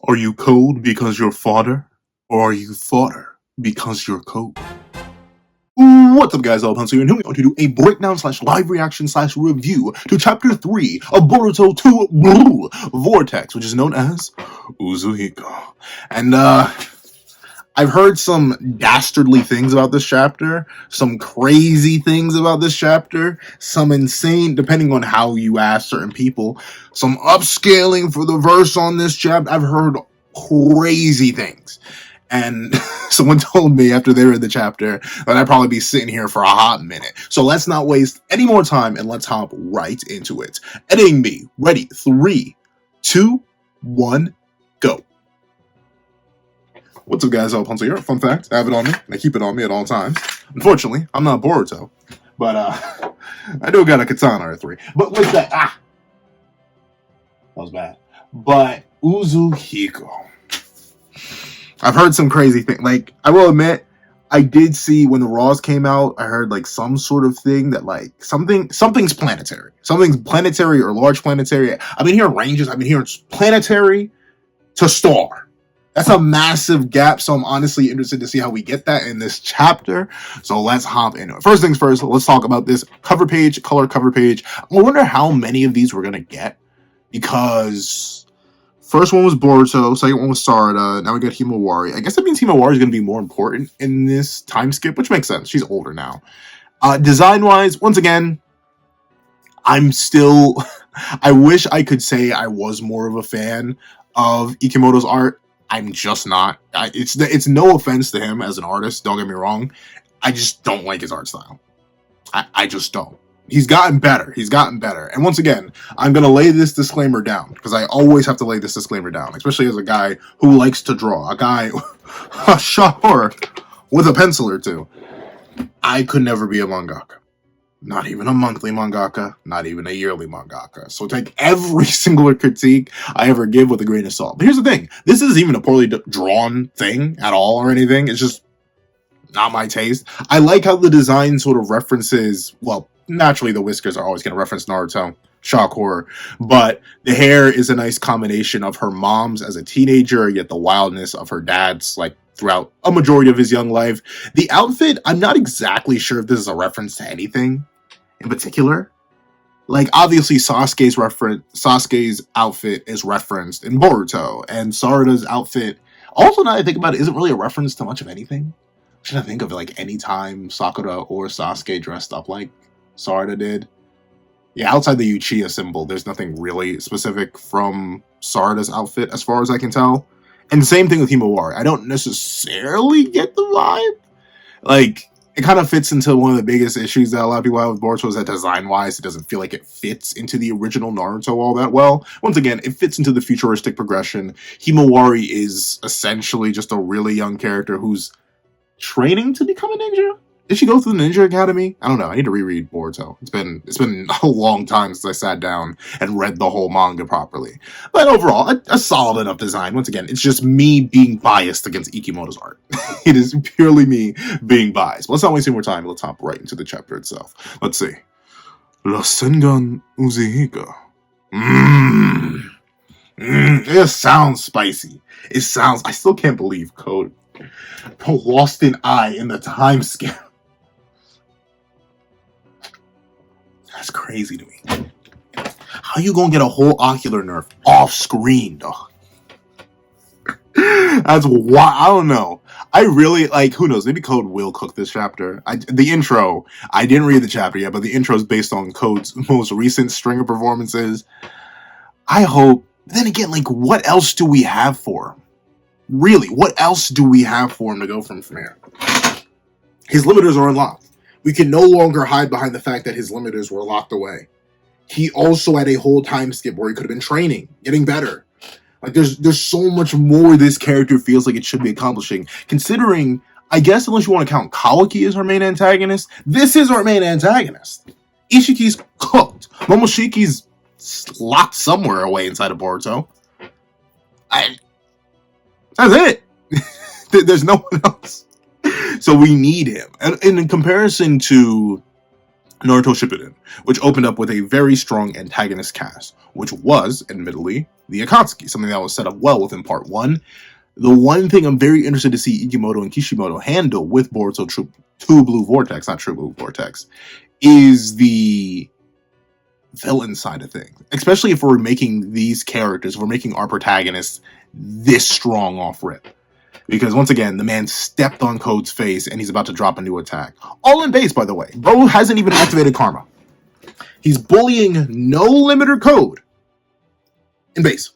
Are you cold because you're fodder? Or are you fodder because you're cold? What's up guys, Pencil, and here we are to do a breakdown slash live reaction slash review to chapter 3 of Boruto 2 Vortex, which is known as Uzuhiko. And I've heard some dastardly things about this chapter, some crazy things about this chapter, some insane, depending on how you ask certain people, some upscaling for the verse on this chapter. I've heard crazy things. And someone told me after they read the chapter that I'd probably be sitting here for a hot minute. So let's not waste any more time and let's hop right into it. Editing me. Ready. 3, 2, 1, go. What's up guys, Pencil here. Fun fact, I have it on me and I keep it on me at all times. Unfortunately, I'm not Boruto, but I do got a katana or 3. But with that, that was bad. But Uzuhiko. I've heard some crazy thing. Like, I will admit, I did see when the Raws came out, I heard like some sort of thing that like something's planetary. Something's planetary or large planetary. I've been hearing ranges, I've been hearing planetary to star. That's a massive gap, so I'm honestly interested to see how we get that in this chapter. So let's hop into it. First things first, let's talk about this cover page, color cover page. I wonder how many of these we're gonna get, because first one was Boruto, second one was Sarada, now we got Himawari. I guess that means Himawari is going to be more important in this time skip, which makes sense. She's older now. Design-wise, once again, I'm still... I wish I could say I was more of a fan of Ikimoto's art. I'm just not. It's no offense to him as an artist, don't get me wrong. I just don't like his art style. I just don't. He's gotten better. He's gotten better. And once again, I'm going to lay this disclaimer down, because I always have to lay this disclaimer down, especially as a guy who likes to draw. A guy, sure, with a pencil or two. I could never be a mangaka. Not even a monthly mangaka, not even a yearly mangaka. So take every single critique I ever give with a grain of salt. But here's the thing. This isn't even a poorly drawn thing at all or anything. It's just not my taste. I like how the design sort of references, well, naturally the whiskers are always going to reference Naruto, shock horror, but the hair is a nice combination of her mom's as a teenager, yet the wildness of her dad's, like, throughout a majority of his young life. The outfit, I'm not exactly sure if this is a reference to anything in particular. Like, obviously Sasuke's outfit is referenced in Boruto, and Sarada's outfit, also now that I think about it, isn't really a reference to much of anything. Should I think of like any time Sakura or Sasuke dressed up like Sarada did? Yeah, outside the Uchiha symbol, there's nothing really specific from Sarada's outfit as far as I can tell. And same thing with Himawari. I don't necessarily get the vibe. Like, it kind of fits into one of the biggest issues that a lot of people have with Boruto, is that design-wise, it doesn't feel like it fits into the original Naruto all that well. Once again, it fits into the futuristic progression. Himawari is essentially just a really young character who's training to become a ninja? Did she go through the Ninja Academy? I don't know. I need to reread Boruto. It's been a long time since I sat down and read the whole manga properly. But overall, a solid enough design. Once again, it's just me being biased against Ikimoto's art. It is purely me being biased. But let's not waste any more time. Let's hop right into the chapter itself. Let's see. Rasengan Uzuhiko. It sounds spicy. It sounds... I still can't believe Code lost an eye in the time skip. That's crazy to me. How you gonna get a whole ocular nerve off screen, dog? That's why I don't know. I really, like, who knows? Maybe Code will cook this chapter. The intro, I didn't read the chapter yet, but the intro is based on Code's most recent string of performances. I hope. Then again, like, what else do we have for him? Really, what else do we have for him to go from here? His limiters are unlocked. We can no longer hide behind the fact that his limiters were locked away. He also had a whole time skip where he could have been training, getting better. Like, there's so much more this character feels like it should be accomplishing. Considering, I guess unless you want to count Kawaki as our main antagonist, this is our main antagonist. Ishiki's cooked. Momoshiki's locked somewhere away inside of Boruto. That's it. There's no one else. So we need him. And in comparison to Naruto Shippuden, which opened up with a very strong antagonist cast, which was, admittedly, the Akatsuki, something that was set up well within part 1. The one thing I'm very interested to see Igimoto and Kishimoto handle with Boruto True Blue Vortex, not True Blue Vortex, is the villain side of things. Especially if we're making these characters, if we're making our protagonists this strong off rip. Because once again, the man stepped on Code's face and he's about to drop a new attack. All in base, by the way. Bro hasn't even activated Karma. He's bullying no limiter Code in base.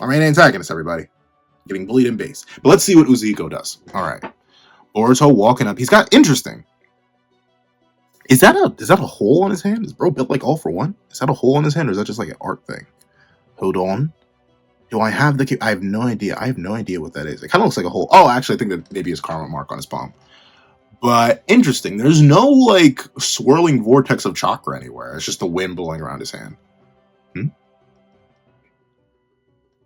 Our main antagonist, everybody. Getting bullied in base. But let's see what Uzuhiko does. Alright. Boruto walking up. He's got interesting. Is that a hole on his hand? Is bro built like All for One? Is that a hole on his hand or is that just like an art thing? Hold on. Do I have the... I have no idea. I have no idea what that is. It kind of looks like a hole. Oh, actually, I think that maybe it's karma mark on his palm. But interesting. There's no, like, swirling vortex of chakra anywhere. It's just the wind blowing around his hand.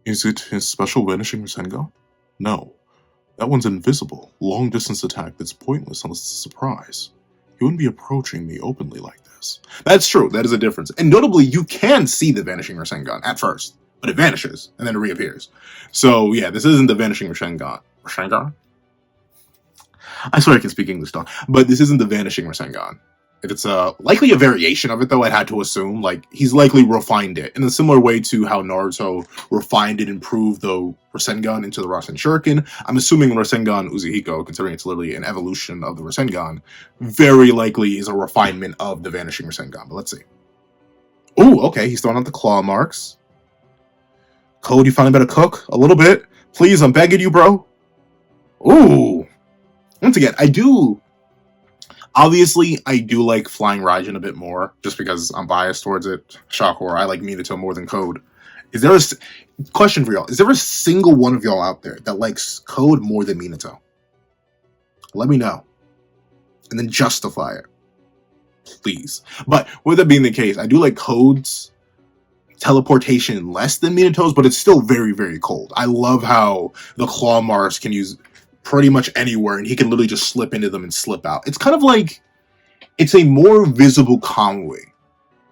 Is it his special vanishing Rasengan? No. That one's invisible. Long-distance attack that's pointless unless it's a surprise. He wouldn't be approaching me openly like this. That's true. That is a difference. And notably, you can see the vanishing Rasengan at first. But it vanishes, and then it reappears. So, yeah, this isn't the vanishing Rasengan. Rasengan? I swear I can speak English, though. But this isn't the vanishing Rasengan. If it's likely a variation of it, though, I'd had to assume. Like, he's likely refined it in a similar way to how Naruto refined and improved the Rasengan into the Rasen Shuriken. I'm assuming Rasengan Uzuhiko, considering it's literally an evolution of the Rasengan, very likely is a refinement of the vanishing Rasengan. But let's see. Ooh, okay, he's throwing out the claw marks. Code, you finally better cook a little bit. Please, I'm begging you, bro. Ooh. Once again, obviously, I do like Flying Raijin a bit more, just because I'm biased towards it. Shock horror, I like Minato more than Code. Is there a... Question for y'all. Is there a single one of y'all out there that likes Code more than Minato? Let me know. And then justify it. Please. But with that being the case, I do like Code's teleportation less than Minato's, but it's still very, very cold. I love how the claw marks can use pretty much anywhere, and he can literally just slip into them and slip out. It's kind of like, it's a more visible Kamui,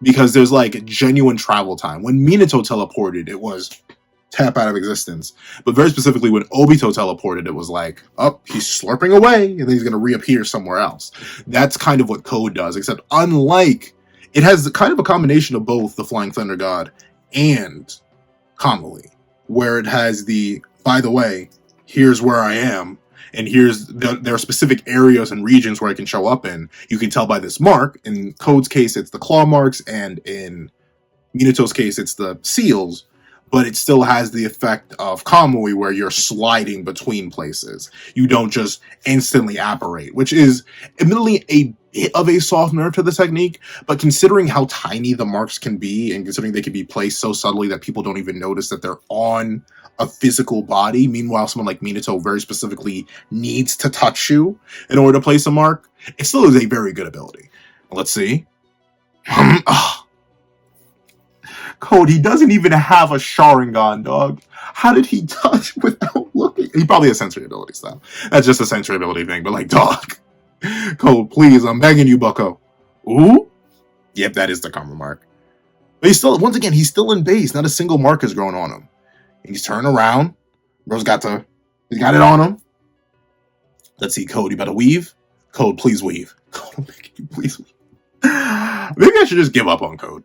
because there's like genuine travel time. When Minato teleported, it was tap out of existence. But very specifically, when Obito teleported, it was like, oh, he's slurping away, and then he's going to reappear somewhere else. That's kind of what Code does, except unlike... It has kind of a combination of both the Flying Thunder God and Kamui, where it has the, by the way, here's where I am, and there are specific areas and regions where I can show up in. You can tell by this mark. In Code's case, it's the claw marks, and in Minato's case, it's the seals, but it still has the effect of Kamui, where you're sliding between places. You don't just instantly apparate, which is admittedly a bit of a soft nerve to the technique, but considering how tiny the marks can be, and considering they can be placed so subtly that people don't even notice that they're on a physical body, meanwhile someone like Minato very specifically needs to touch you in order to place a mark, it still is a very good ability. Let's see. Code, he doesn't even have a Sharingan, dog. How did he touch without looking? He probably has sensory abilities, though. That's just a sensory ability thing, but like, dog. Code, please, I'm begging you, bucko. Ooh? Yep, that is the karma mark. But he's still, once again, he's still in base. Not a single mark is growing on him. And he's turning around. Bro's got it on him. Let's see, Code, you better weave? Code, please weave. Code, I'm begging you, please weave. Maybe I should just give up on Code.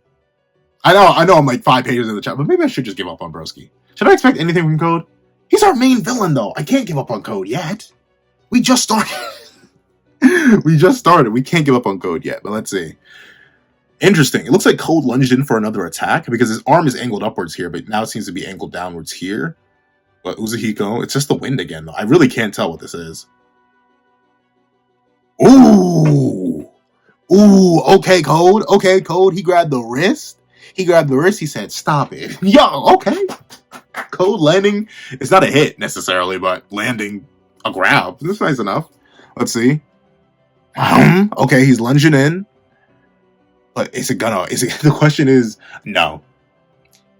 I know I'm like 5 pages in the chat, but maybe I should just give up on Broski. Should I expect anything from Code? He's our main villain, though. I can't give up on Code yet. We just started. We can't give up on Code yet, but let's see. Interesting. It looks like Code lunged in for another attack because his arm is angled upwards here, but now it seems to be angled downwards here. But Uzuhiko, it's just the wind again, though. I really can't tell what this is. Ooh. Ooh, okay, Code. Okay, Code. He grabbed the wrist. He said, stop it. Yo, okay. Code landing. It's not a hit, necessarily, but landing a grab. That's nice enough. Let's see. Okay, he's lunging in. But is it gonna... The question is, no.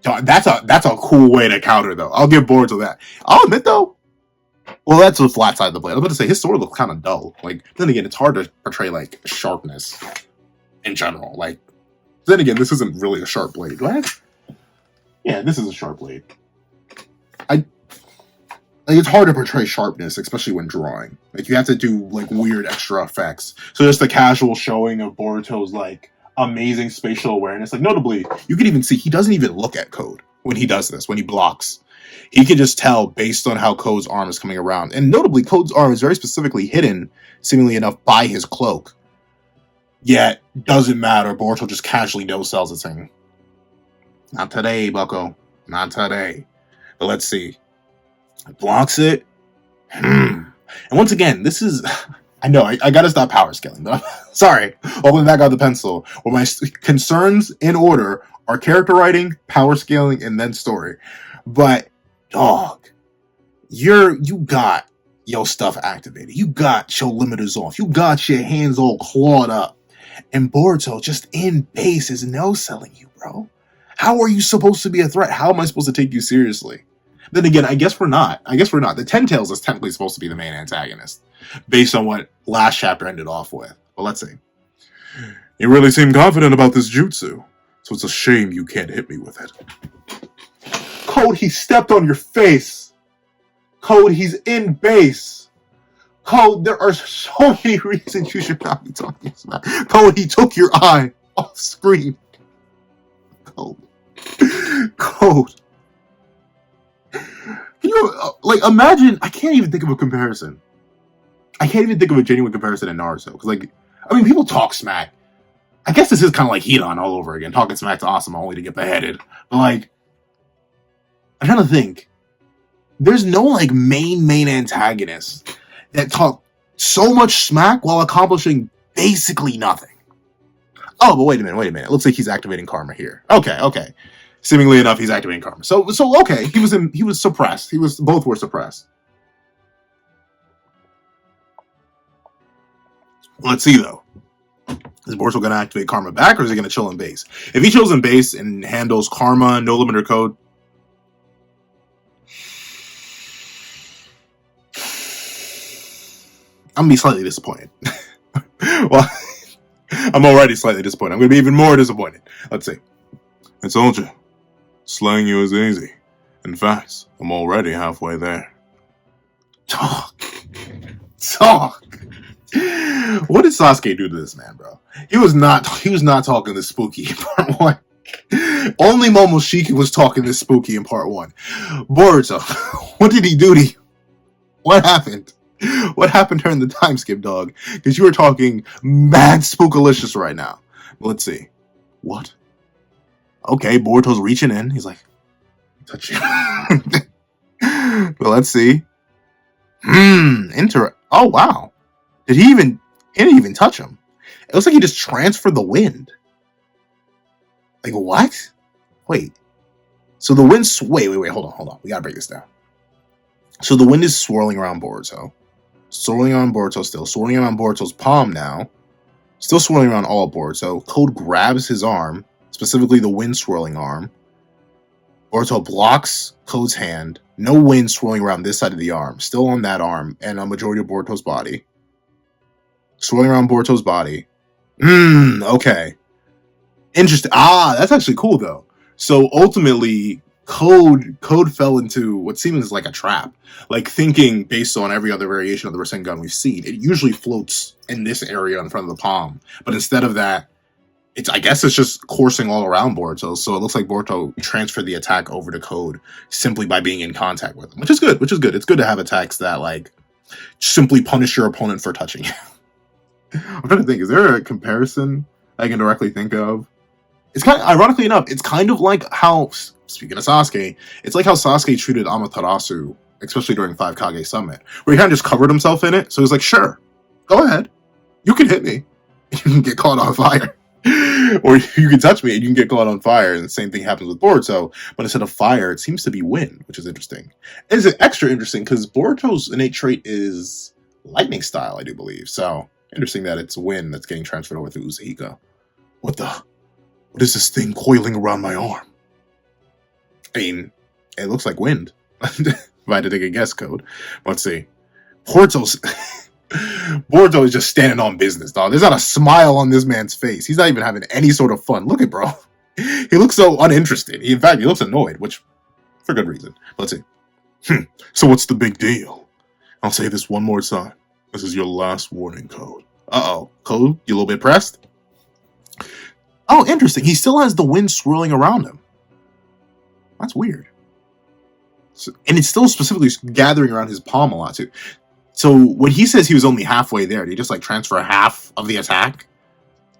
That's a cool way to counter, though. I'll give Boruto that. I'll admit, though, well, that's the flat side of the blade. I was about to say, his sword looks kind of dull. Like, then again, it's hard to portray, like, sharpness in general. Like, then again, this isn't really a sharp blade. What? Yeah, this is a sharp blade. Like, it's hard to portray sharpness, especially when drawing. Like, you have to do, like, weird extra effects. So just the casual showing of Boruto's, like, amazing spatial awareness. Like, notably, you can even see he doesn't even look at Code when he does this, when he blocks. He can just tell based on how Code's arm is coming around. And notably, Code's arm is very specifically hidden, seemingly enough, by his cloak. Yet, doesn't matter. Boruto just casually no-sells it, saying, "Not today, bucko. Not today." But let's see. Blocks it. And once again, this is... I know, I gotta stop power scaling, but I'm sorry. Open back out the pencil. Well, my concerns in order are character writing, power scaling, and then story. But, dog, you got your stuff activated. You got your limiters off. You got your hands all clawed up. And Boruto just in base is no-selling you, bro. How are you supposed to be a threat? How am I supposed to take you seriously? Then again, I guess we're not. The Ten Tails is technically supposed to be the main antagonist, based on what last chapter ended off with. But let's see. You really seem confident about this jutsu, so it's a shame you can't hit me with it. Code, he stepped on your face. Code, he's in base. Code, there are so many reasons you should not be talking about. Code, he took your eye off screen. Code. Code. Can you, like, imagine, I can't even think of a comparison. I can't even think of a genuine comparison in Naruto. Because, like, I mean, people talk smack. I guess this is kind of like Hidan all over again. Talking smack to Asuma only to get beheaded. But, like, I'm trying to think. There's no, like, main antagonist that talk so much smack while accomplishing basically nothing. Oh, but wait a minute. It looks like he's activating karma here. Okay. Seemingly enough, he's activating karma. So okay, he was suppressed. Both were suppressed. Let's see though. Is Boruto going to activate karma back, or is he going to chill in base? If he chills in base and handles karma, no limiter code, I'm gonna be slightly disappointed. Well, I'm already slightly disappointed. I'm gonna be even more disappointed. Let's see. I told you. Slaying you is easy. In fact, I'm already halfway there. Talk. What did Sasuke do to this man, bro? He was not talking this spooky in part 1. Only Momoshiki was talking this spooky in part 1. Boruto, what did he do to you? What happened? What happened during the time skip, dog? Because you were talking mad spookalicious right now. Let's see. What? Okay, Boruto's reaching in. He's like, touch you. But let's see. Oh, wow. He didn't even touch him. It looks like he just transferred the wind. Like, what? Wait. So the wind... Wait. Hold on. We gotta break this down. So the wind is swirling around Boruto. Swirling around Boruto still. Swirling around Boruto's palm now. Still swirling around all of Boruto. Code grabs his arm. Specifically the wind swirling arm. Boruto blocks Code's hand. No wind swirling around this side of the arm. Still on that arm. And a majority of Boruto's body. Swirling around Boruto's body. Okay. Interesting. That's actually cool though. So ultimately, Code fell into what seems like a trap. Like, thinking based on every other variation of the Rasengan we've seen, it usually floats in this area in front of the palm. But instead of that, I guess it's just coursing all around Boruto. So it looks like Boruto transferred the attack over to Code simply by being in contact with him, which is good. It's good to have attacks that, like, simply punish your opponent for touching you. I'm trying to think, is there a comparison I can directly think of? It's kind of, ironically enough, it's kind of like how, speaking of Sasuke, it's like how Sasuke treated Amaterasu, especially during 5 Kage Summit, where he kind of just covered himself in it. So he's like, sure, go ahead. You can hit me. You can get caught on fire. Or you can touch me and you can get caught on fire. And the same thing happens with Boruto, but instead of fire, it seems to be wind, which is interesting. And it's extra interesting because Boruto's innate trait is lightning style, I do believe. So interesting that it's wind that's getting transferred over to Uzuhiko. What is this thing coiling around my arm? I mean, it looks like wind. If I had to take a guess, Code. Let's see. Boruto is just standing on business, dog. There's not a smile on this man's face. He's not even having any sort of fun. Look at bro. He looks so uninterested. In fact, he looks annoyed, which for good reason. Let's see. So what's the big deal? I'll say this one more time. This is your last warning, Code. Uh-oh. Code, you a little bit pressed? Oh, interesting. He still has the wind swirling around him. That's weird. So, and it's still specifically gathering around his palm a lot, too. So when he says he was only halfway there, did he just, like, transfer half of the attack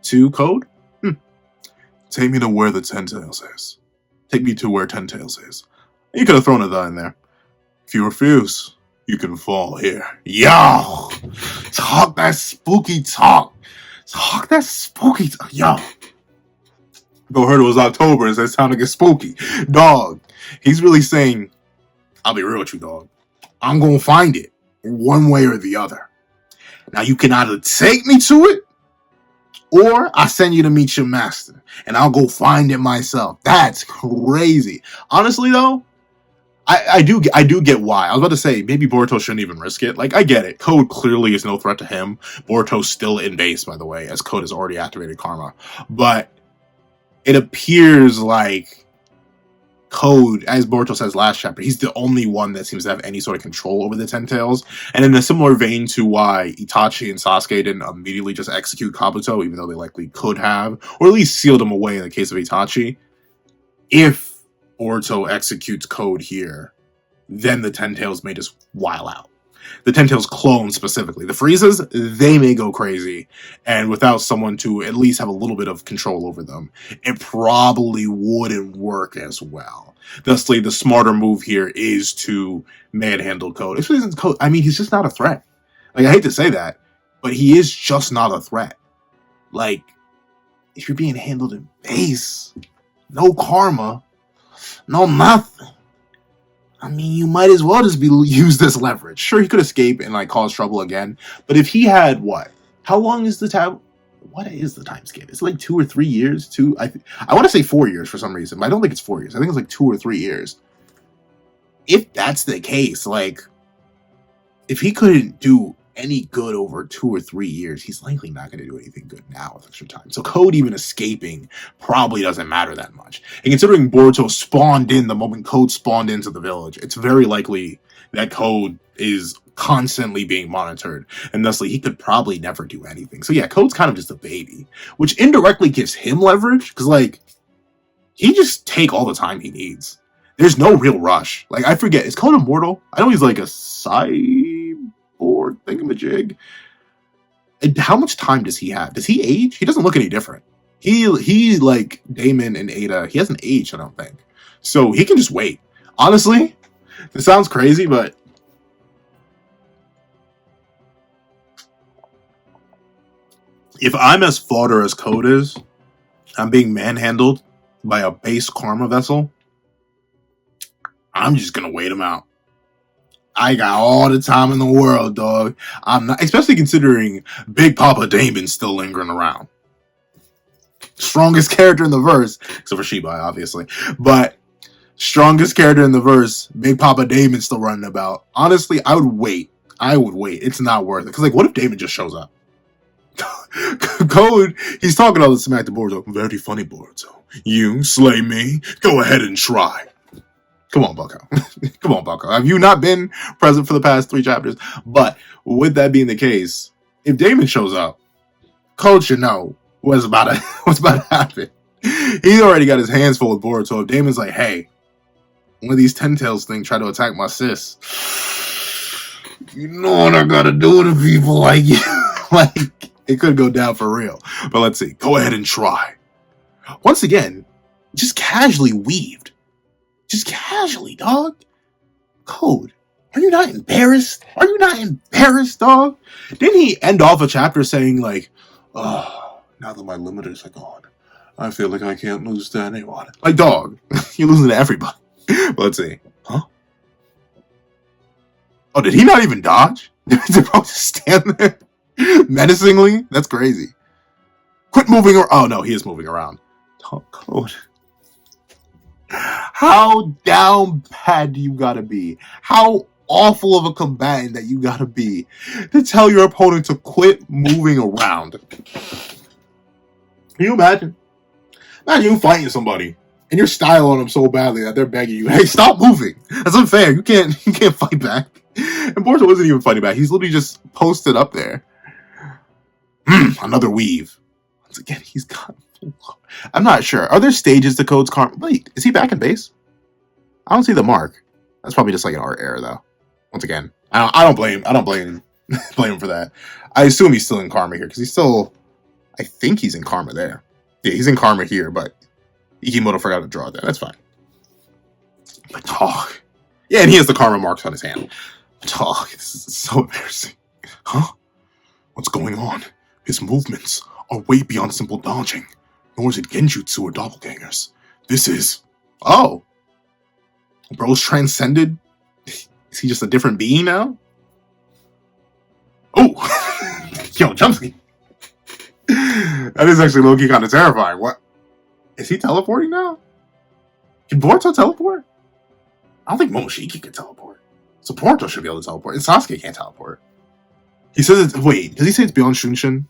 to Code? Take me to where the Ten Tails is. Take me to where Ten Tails is. You could have thrown a "the" in there. If you refuse, you can fall here. Yo! Talk that spooky talk. Talk that spooky talk. Yo. Go heard it was October and it's time to get spooky. Dog. He's really saying, I'll be real with you, dog. I'm going to find it one way or the other. Now, you can either take me to it, or I send you to meet your master, and I'll go find it myself. That's crazy. Honestly, though, I do get why. I was about to say, maybe Boruto shouldn't even risk it. Like, I get it. Code clearly is no threat to him. Boruto's still in base, by the way, as Code has already activated Karma. But it appears like Code, as Boruto says last chapter, he's the only one that seems to have any sort of control over the Ten Tails. And in a similar vein to why Itachi and Sasuke didn't immediately just execute Kabuto, even though they likely could have, or at least sealed him away in the case of Itachi. If Boruto executes Code here, then the Ten Tails may just while out. The Ten Tails clone specifically. The Friezas, they may go crazy, and without someone to at least have a little bit of control over them, it probably wouldn't work as well. Thusly, the smarter move here is to manhandle Code. Especially since Code, I mean, he's just not a threat. Like, I hate to say that, but he is just not a threat. Like, if you're being handled in base, no karma, no nothing, I mean, you might as well just use this leverage. Sure, he could escape and like cause trouble again, but if he had what? How long is the time? What is the time skip? It's like 2 or 3 years. I want to say 4 years for some reason, but I don't think it's 4 years. I think it's like 2 or 3 years. If that's the case, like, if he couldn't do any good over 2 or 3 years, he's likely not going to do anything good now with extra time. So Code even escaping probably doesn't matter that much. And considering Boruto spawned in the moment Code spawned into the village, it's very likely that Code is constantly being monitored, and thusly he could probably never do anything. So yeah, Code's kind of just a baby, which indirectly gives him leverage, because like, he just take all the time he needs. There's no real rush. Like, I forget, is Code immortal? I know he's like a cyborg thingamajig. And how much time does he have? Does he age? He doesn't look any different. He like Damon and Ada, he hasn't aged, I don't think. So he can just wait. Honestly, this sounds crazy, but if I'm as fodder as Code is, I'm being manhandled by a base karma vessel, I'm just gonna wait him out. I got all the time in the world, dog. I'm not, especially considering Big Papa Damon's still lingering around. Strongest character in the verse, except for Shibai, obviously. But strongest character in the verse, Big Papa Damon's still running about. Honestly, I would wait. It's not worth it. Because, like, what if Damon just shows up? Code, he's talking all this smack to Boruto. Very funny, Boruto. You slay me? Go ahead and try. Come on, Bucko. Come on, Bucko. Have you not been present for the past 3 chapters? But with that being the case, if Damon shows up, Code should know what's about to happen. He's already got his hands full with Boruto. If Damon's like, hey, one of these Ten Tails things try to attack my sis, you know what I gotta do to people like you. Like, it could go down for real. But let's see. Go ahead and try. Once again, just casually weaved. Just casually, dog. Code, are you not embarrassed? Are you not embarrassed, dog? Didn't he end off a chapter saying, like, oh, now that my limiters are gone, I feel like I can't lose to anyone. Like, dog, you're losing to everybody. But let's see. Huh? Oh, did he not even dodge? Did the bro just stand there menacingly? That's crazy. Quit moving around. Oh, no, he is moving around. Code. How down bad do you gotta be? How awful of a combatant that you gotta be to tell your opponent to quit moving around? Can you imagine? Not you fighting somebody. And you're styling them so badly that they're begging you, hey, stop moving. That's unfair. You can't fight back. And Boruto wasn't even fighting back. He's literally just posted up there. Another weave. Once again, he's got... I'm not sure. Are there stages to Code's karma? Wait, is he back in base? I don't see the mark. That's probably just like an art error, though. Once again, I don't blame him for that. I assume he's still in karma here because he's still... I think he's in karma there. Yeah, he's in karma here, but Ikimoto forgot to draw that. That's fine. But yeah, and he has the karma marks on his hand. But this is so embarrassing. Huh? What's going on? His movements are way beyond simple dodging. Nor is it genjutsu or doppelgangers. This is... Oh. Bro's transcended? Is he just a different being now? Oh! Yo, Chumsky. That is actually low-key kind of terrifying. What? Is he teleporting now? Can Boruto teleport? I don't think Momoshiki can teleport. So Boruto should be able to teleport. And Sasuke can't teleport. He says it's... Wait, does he say it's beyond Shunshin?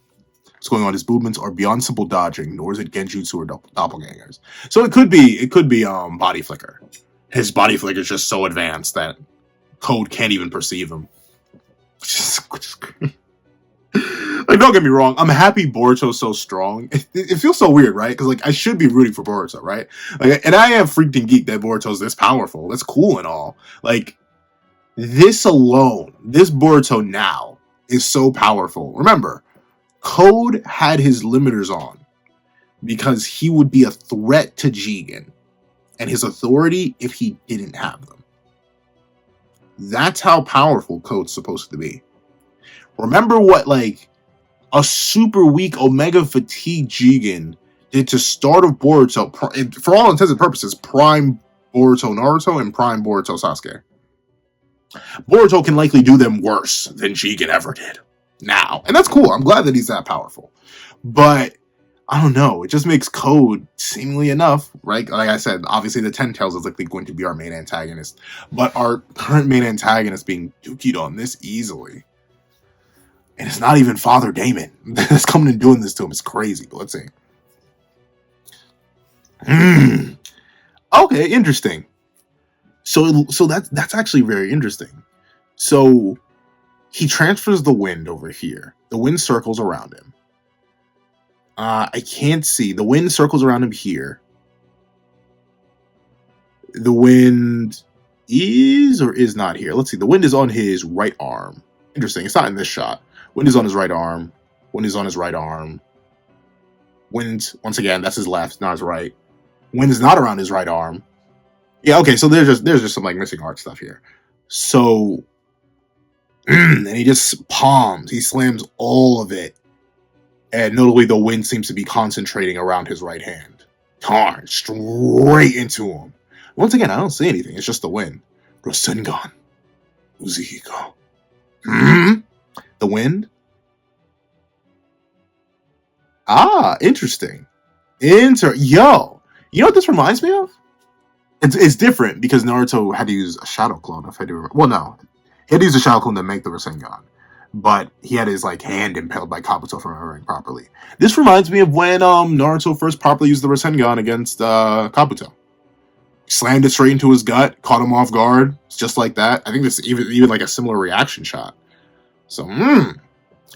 What's going on? His movements are beyond simple dodging, nor is it genjutsu or doppelgangers. So it could be body flicker. His body flicker is just so advanced that Code can't even perceive him. Which is great. Like, don't get me wrong, I'm happy Boruto's so strong. It feels so weird, right? Because like I should be rooting for Boruto, right? Like, and I am freaked and geeked that Boruto's this powerful. That's cool and all. Like, this alone, this Boruto now is so powerful. Remember, Code had his limiters on because he would be a threat to Jigen and his authority if he didn't have them. That's how powerful Code's supposed to be. Remember what, like, a super weak Omega Fatigue Jigen did to start of Boruto, for all intents and purposes, Prime Boruto Naruto and Prime Boruto Sasuke. Boruto can likely do them worse than Jigen ever did now. And that's cool. I'm glad that he's that powerful. But, I don't know. It just makes Code, seemingly enough, right? Like I said, obviously the Ten Tails is likely going to be our main antagonist. But our current main antagonist being dookied on this easily. And it's not even Father Damon that's coming and doing this to him. It's crazy. But let's see. Okay, interesting. So that's actually very interesting. So he transfers the wind over here. The wind circles around him. I can't see. The wind circles around him here. The wind is or is not here. Let's see. The wind is on his right arm. Interesting. It's not in this shot. Wind is on his right arm. Wind is on his right arm. Wind, once again, that's his left, not his right. Wind is not around his right arm. Yeah, okay, so there's just some like missing art stuff here. So, and he just palms. He slams all of it. And notably, the wind seems to be concentrating around his right hand. Darn, straight into him. Once again, I don't see anything. It's just the wind. Rasengan Uzuhiko. The wind? Interesting. Yo, you know what this reminds me of? It's different because Naruto had to use a shadow clone, if I do remember. Well, no. He had to use a shadow clone to make the Rasengan. But he had his like hand impaled by Kabuto from remembering properly. This reminds me of when Naruto first properly used the Rasengan against Kabuto. Slammed it straight into his gut, caught him off guard. It's just like that. I think this is even like a similar reaction shot. So,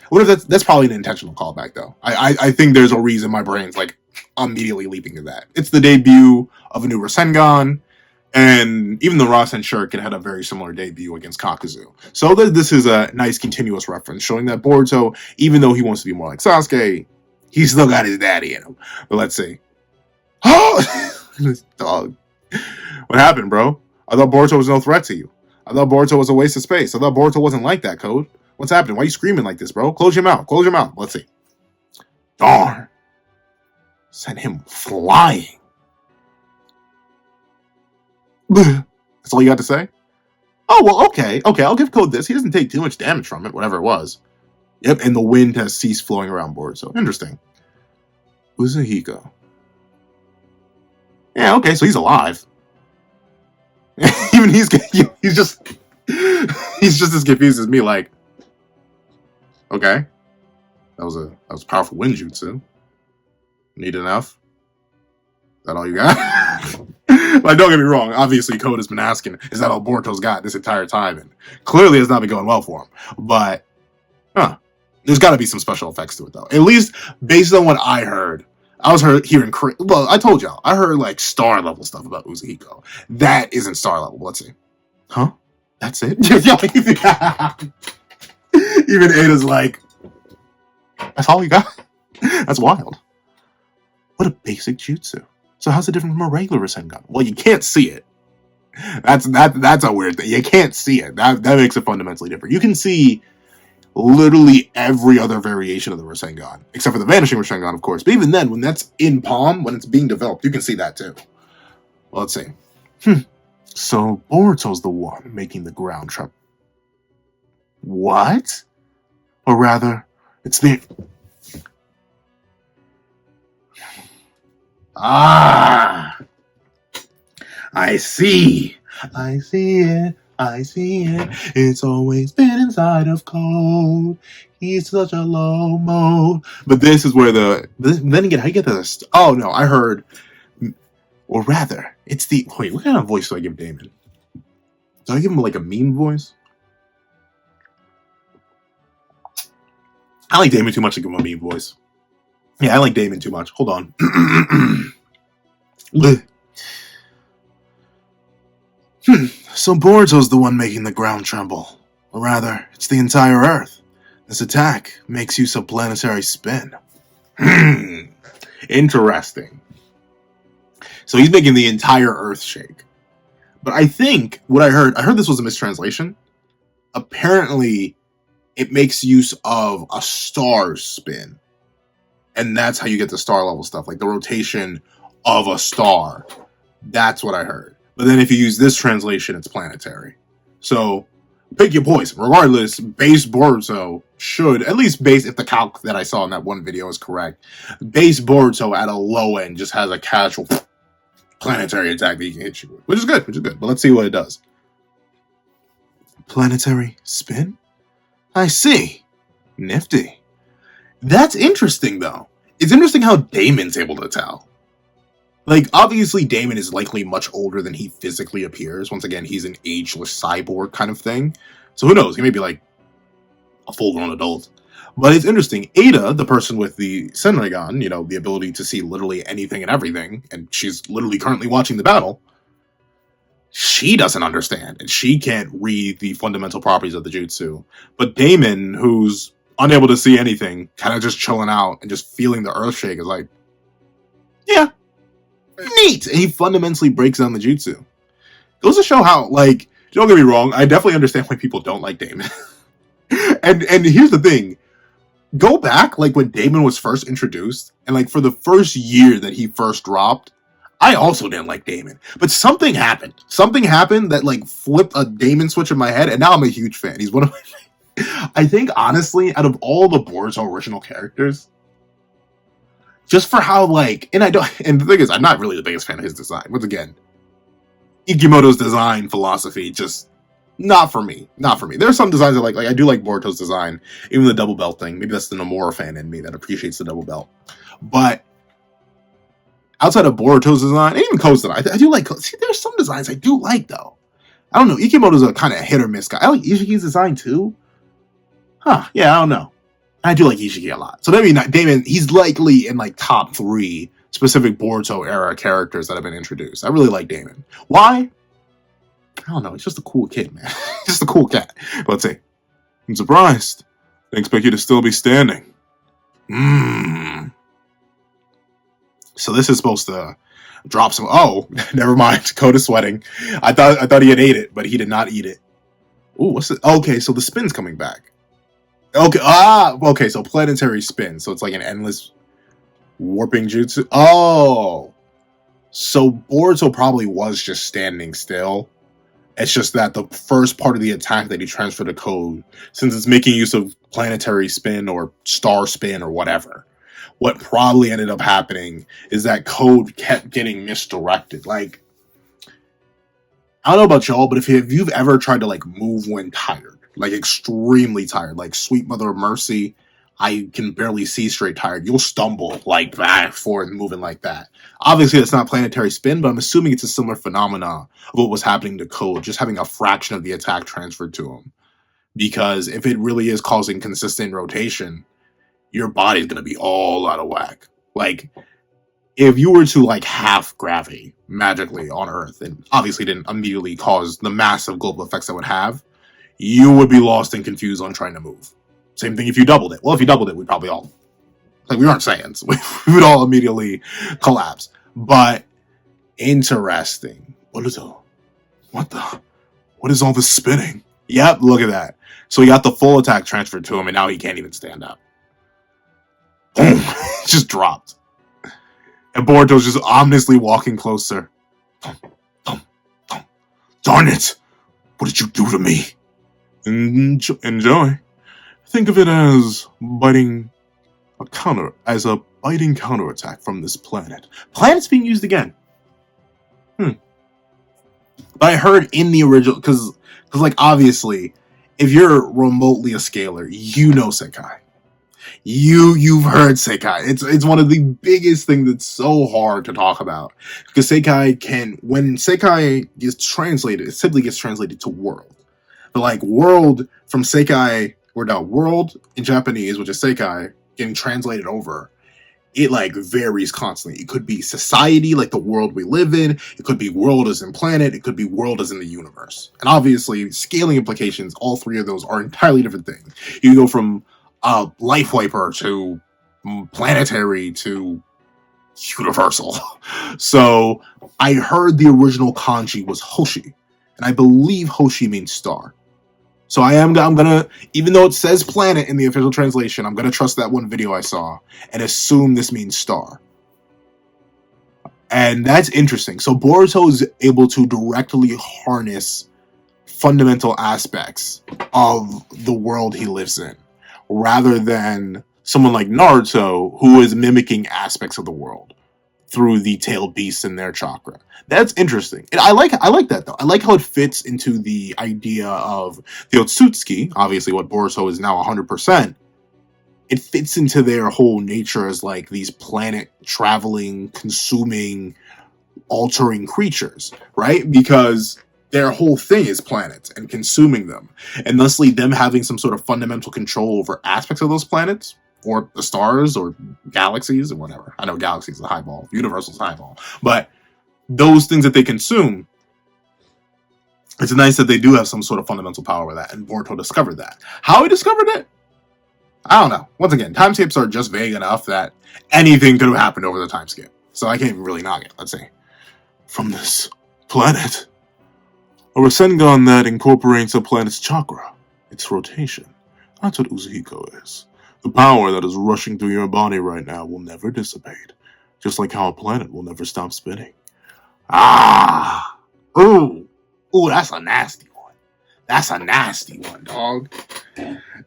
what if that's probably an intentional callback, though. I think there's a reason my brain's, like, immediately leaping to that. It's the debut of a new Rasengan, and even the Rasen Shuriken had a very similar debut against Kakuzu. So this is a nice continuous reference, showing that Boruto, even though he wants to be more like Sasuke, he's still got his daddy in him. But let's see. Oh! This dog. What happened, bro? I thought Boruto was no threat to you. I thought Boruto was a waste of space. I thought Boruto wasn't like that, Code. What's happening? Why are you screaming like this, bro? Close your mouth. Close your mouth. Let's see. Darn. Sent him flying. That's all you got to say? Oh, well, okay. Okay, I'll give Code this. He doesn't take too much damage from it, whatever it was. Yep, and the wind has ceased flowing around Boruto. Interesting. Uzuhiko. Yeah, okay, so he's alive. Even he's just as confused as me, like, okay. That was powerful wind jutsu. Neat enough. that all you got? Like, don't get me wrong. Obviously, Code has been asking, is that all Boruto's got this entire time? And clearly it's not been going well for him. But, there's got to be some special effects to it, though. At least based on what I heard. I was hearing, well, I told y'all, I heard like star level stuff about Uzuhiko. That isn't star level. Let's see. Huh? That's it? Even Ada's like, that's all you got? That's wild. What a basic jutsu. So how's it different from a regular Rasengan? Well, you can't see it. That's a weird thing. You can't see it. That makes it fundamentally different. You can see literally every other variation of the Rasengan, except for the vanishing Rasengan, of course. But even then, when that's in palm, when it's being developed, you can see that too. Well, let's see. So Boruto's the one making the ground tremble. What? Or rather, it's the... Ah! I see. I see it. I see it. It's always been inside of Code. He's such a low mode. But this is where then again, how you get this? Oh no, I heard. Or rather, it's the... Wait, what kind of voice do I give Damon? Do I give him like a mean voice? I like Damon too much to give him a mean voice. Yeah, I like Damon too much. Hold on. So Boruto's the one making the ground tremble. Or rather, it's the entire Earth. This attack makes use of planetary spin. Interesting. So he's making the entire Earth shake. But I think what I heard this was a mistranslation. Apparently, it makes use of a star's spin. And that's how you get the star level stuff, like the rotation of a star. That's what I heard. But then if you use this translation, it's planetary. So pick your poison. Regardless, base Boruto should, at least base, if the calc that I saw in that one video is correct, base Boruto at a low end just has a casual planetary attack that you can hit you with. Which is good. But let's see what it does. Planetary spin? I see. Nifty. That's interesting, though. It's interesting how Damon's able to tell. Like, obviously, Damon is likely much older than he physically appears. Once again, he's an ageless cyborg kind of thing. So who knows? He may be, like, a full-grown adult. But it's interesting. Ada, the person with the Senrigan, you know, the ability to see literally anything and everything, and she's literally currently watching the battle, she doesn't understand, and she can't read the fundamental properties of the jutsu. But Damon, who's unable to see anything, kind of just chilling out and just feeling the earth shake, is like, yeah, neat! And he fundamentally breaks down the jutsu. Goes to show how, like, don't get me wrong, I definitely understand why people don't like Damon. and here's the thing. Go back, like, when Damon was first introduced, and, like, for the first year that he first dropped, I also didn't like Damon. But something happened. Something happened that, like, flipped a Damon switch in my head, and now I'm a huge fan. He's one of my... I think, honestly, out of all the Boruto original characters, just for how, like... And the thing is, I'm not really the biggest fan of his design. Once again, Ikimoto's design philosophy just... Not for me. There are some designs I like. Like, I do like Boruto's design. Even the double belt thing. Maybe that's the Nomura fan in me that appreciates the double belt. But outside of Boruto's design, and even Ko's design, I do like... See, there's some designs I do like, though. I don't know. Ikimoto's a kind of hit or miss guy. I like Ishiki's design, too. Yeah, I don't know. I do like Ishiki a lot. So maybe not Damon, he's likely in, like, top 3 specific Boruto era characters that have been introduced. I really like Damon. Why? I don't know. He's just a cool kid, man. Just a cool cat. But let's see. I'm surprised. I expect you to still be standing. So this is supposed to drop some... Oh, never mind. Code is sweating. I thought he had ate it, but he did not eat it. Ooh, what's it? Okay, so the spin's coming back. Okay, okay, so planetary spin. So it's like an endless warping jutsu. Oh! So Boruto probably was just standing still. It's just that the first part of the attack that he transferred to Code, since it's making use of planetary spin or star spin or whatever, what probably ended up happening is that Code kept getting misdirected. Like, I don't know about y'all, but if you've ever tried to, like, move when tired, like extremely tired, like Sweet Mother of Mercy, I can barely see straight tired. You'll stumble like back, forward, and moving like that. Obviously, it's not planetary spin, but I'm assuming it's a similar phenomenon of what was happening to Code, just having a fraction of the attack transferred to him. Because if it really is causing consistent rotation, your body's going to be all out of whack. Like, if you were to like half gravity magically on Earth, and obviously didn't immediately cause the massive global effects that would have, you would be lost and confused on trying to move. Same thing if you doubled it. Well, if you doubled it, we'd probably all, like, we aren't Saiyans. We would all immediately collapse. But interesting. What is all this spinning? Yep, look at that. So he got the full attack transferred to him, and now he can't even stand up. Boom! Just dropped. And Boruto's just ominously walking closer. Thump, thump, thump. Darn it! What did you do to me? Enjoy. Think of it as biting counterattack from this planet. Planet's being used again. But I heard in the original, because like obviously, if you're remotely a scaler, you know Sekai. You've heard Sekai. It's one of the biggest things that's so hard to talk about. Because Sekai when Sekai gets translated, it simply gets translated to world. But like world from Sekai, world in Japanese, which is Sekai, getting translated over, it like varies constantly. It could be society, like the world we live in. It could be world as in planet. It could be world as in the universe. And obviously, scaling implications, all three of those are entirely different things. You go from Life Wiper to Planetary to Universal. So I heard the original kanji was Hoshi, and I believe Hoshi means star. So I'm gonna, even though it says planet in the official translation, I'm gonna trust that one video I saw and assume this means star. And that's interesting. So Boruto is able to directly harness fundamental aspects of the world he lives in, rather than someone like Naruto, who is mimicking aspects of the world through the tailed beasts and their chakra. That's interesting. And I like that though. I like how it fits into the idea of the Otsutsuki, obviously what Boruto is now 100%. It fits into their whole nature as like these planet traveling, consuming, altering creatures, right? Because their whole thing is planets and consuming them, and thusly them having some sort of fundamental control over aspects of those planets, or the stars, or galaxies, or whatever. I know galaxies is a highball, universal's a highball, but those things that they consume, it's nice that they do have some sort of fundamental power with that, and Boruto discovered that. How he discovered it? I don't know. Once again, time skips are just vague enough that anything could have happened over the time skip, so I can't even really knock it. Let's see. From this planet. A Rasengan that incorporates a planet's chakra, its rotation. That's what Uzuhiko is. The power that is rushing through your body right now will never dissipate, just like how a planet will never stop spinning. Ah! Ooh! Ooh, that's a nasty one. That's a nasty one, dog.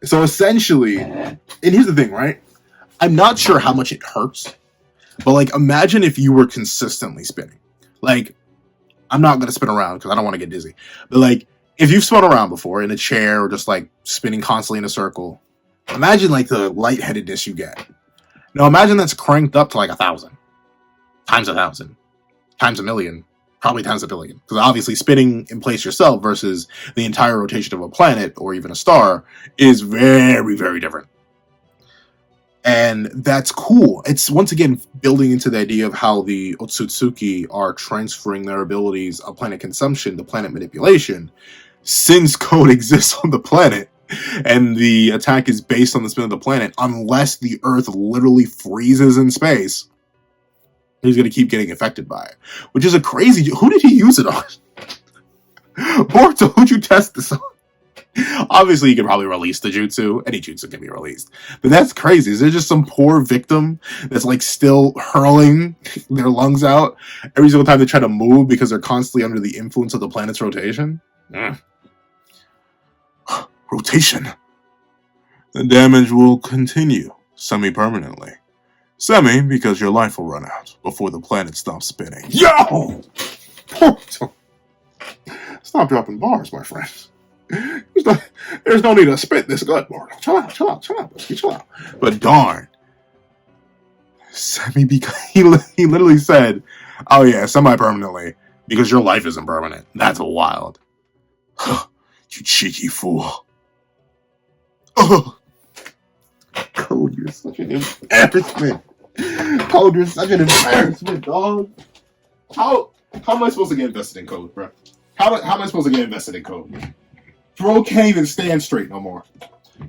So essentially, and here's the thing, right? I'm not sure how much it hurts, but like, imagine if you were consistently spinning. Like, I'm not going to spin around because I don't want to get dizzy. But like, if you've spun around before in a chair or just like spinning constantly in a circle, imagine like the lightheadedness you get. Now imagine that's cranked up to like 1,000. Times 1,000. Times a million. Probably times a billion. Because obviously spinning in place yourself versus the entire rotation of a planet or even a star is very, very different. And that's cool. It's once again building into the idea of how the Otsutsuki are transferring their abilities of planet consumption to planet manipulation, since Code exists on the planet and the attack is based on the spin of the planet. Unless the Earth literally freezes in space, he's going to keep getting affected by it, which is a crazy. Who did he use it on? Boruto, who'd you test this on? Obviously, you can probably release the jutsu. Any jutsu can be released. But that's crazy. Is there just some poor victim that's like still hurling their lungs out every single time they try to move because they're constantly under the influence of the planet's rotation? Rotation. The damage will continue semi-permanently. Semi, because your life will run out before the planet stops spinning. Yo! Stop dropping bars, my friend. There's no need to spit this good, Boruto. Chill out, chill out. But darn, he literally said, "Oh yeah, semi-permanently, because your life isn't permanent." That's wild. You cheeky fool. Oh, Code, you're such an embarrassment. Code, you're such an embarrassment, dog. How am I supposed to get invested in Code, bro? How am I supposed to get invested in Code? Bro can't even stand straight no more.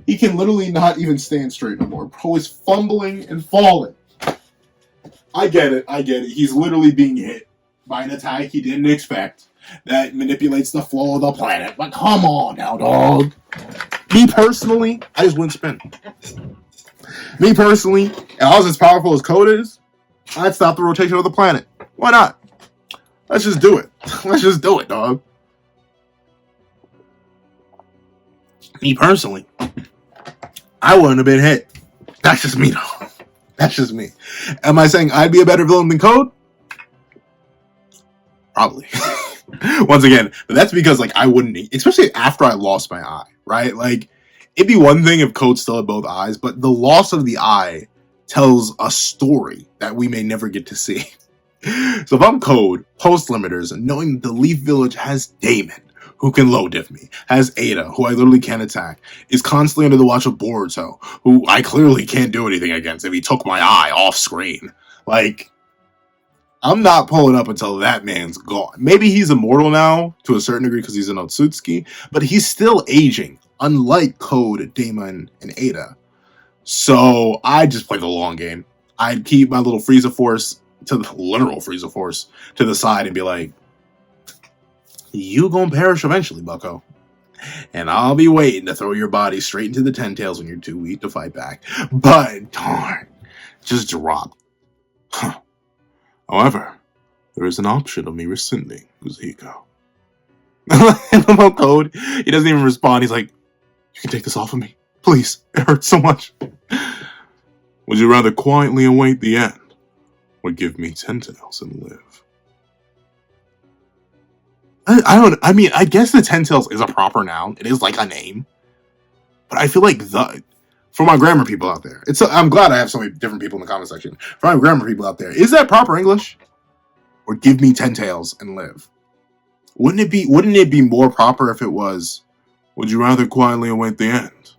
He can literally not even stand straight no more. Bro is fumbling and falling. I get it. He's literally being hit by an attack he didn't expect that manipulates the flow of the planet. But come on now, dog. Me personally, I just wouldn't spin. Me personally, and I was as powerful as Code is, I'd stop the rotation of the planet. Why not? Let's just do it. Let's just do it, dog. Me personally, I wouldn't have been hit. That's just me, though. That's just me. Am I saying I'd be a better villain than Code? Probably. Once again, but that's because like I wouldn't, especially after I lost my eye, right? Like it'd be one thing if Code still had both eyes, but the loss of the eye tells a story that we may never get to see. So if I'm Code, post-limiters, and knowing that the Leaf Village has Damon, who can low diff me, has Ada, who I literally can't attack, is constantly under the watch of Boruto, who I clearly can't do anything against if he took my eye off screen. Like, I'm not pulling up until that man's gone. Maybe he's immortal now, to a certain degree, because he's an Otsutsuki, but he's still aging, unlike Code, Damon, and Ada. So I just play the long game. I'd keep my little Frieza Force, to the literal Frieza Force, to the side and be like, you gonna perish eventually, bucko. And I'll be waiting to throw your body straight into the Ten Tails when you're too weak to fight back. But, darn, just drop. Huh. However, there is an option of me rescinding Uzuhiko. About Code, he doesn't even respond. He's like, you can take this off of me. Please, it hurts so much. Would you rather quietly await the end, or give me 10 tails and live? I mean, I guess the 10 tails is a proper noun. It is like a name. But I feel like for my grammar people out there, I'm glad I have so many different people in the comment section. For my grammar people out there, is that proper English? Or give me 10 tails and live? Wouldn't it be more proper if it was, would you rather quietly await the end?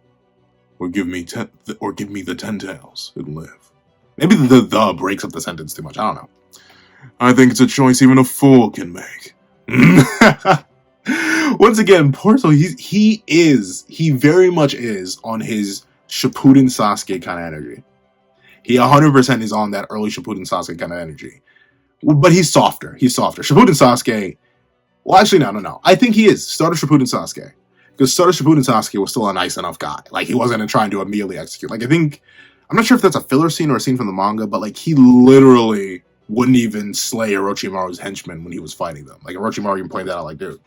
Or give me the 10 tails and live? Maybe the breaks up the sentence too much. I don't know. I think it's a choice even a fool can make. Once again, Boruto, he very much is on his Shippuden Sasuke kind of energy. He 100% is on that early Shippuden Sasuke kind of energy. But he's softer. Shippuden Sasuke, well, actually, no. I think he is. Starter Shippuden Sasuke. Because Starter Shippuden Sasuke was still a nice enough guy. Like, he wasn't trying to immediately execute. Like, I'm not sure if that's a filler scene or a scene from the manga, but, like, he literally wouldn't even slay Orochimaru's henchmen when he was fighting them. Like, Orochimaru even pointed that out, like, dude,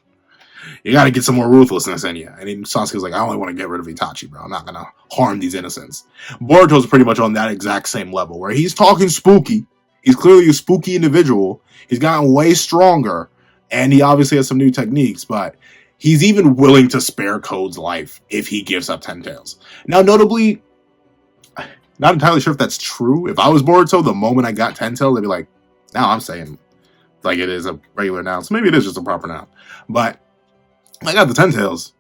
you gotta get some more ruthlessness in you. And then Sasuke's like, I only want to get rid of Itachi, bro. I'm not gonna harm these innocents. Boruto's pretty much on that exact same level, where he's talking spooky. He's clearly a spooky individual. He's gotten way stronger, and he obviously has some new techniques, but he's even willing to spare Code's life if he gives up 10 tails. Now, notably, not entirely sure if that's true. If I was Boruto, the moment I got 10 tails, they'd be like, now I'm saying like it is a regular noun. So maybe it is just a proper noun. But I got the 10 tails.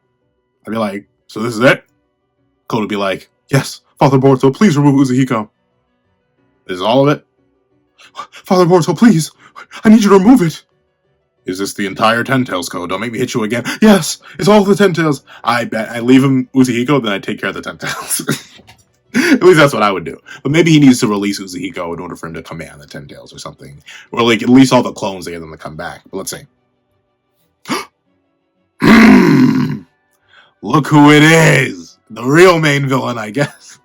I'd be like, so this is it? Code would be like, yes, Father Boruto, please remove Uzuhiko. This is all of it? Father Boruto, please, I need you to remove it. Is this the entire 10 tails, Code? Don't make me hit you again. Yes, it's all the 10 tails. I bet I leave him Uzuhiko, then I take care of the 10 tails. At least that's what I would do. But maybe he needs to release Uzuhiko in order for him to command the 10 tails or something. Or like at least all the clones, they get them to come back. But let's see. Look who it is. The real main villain, I guess.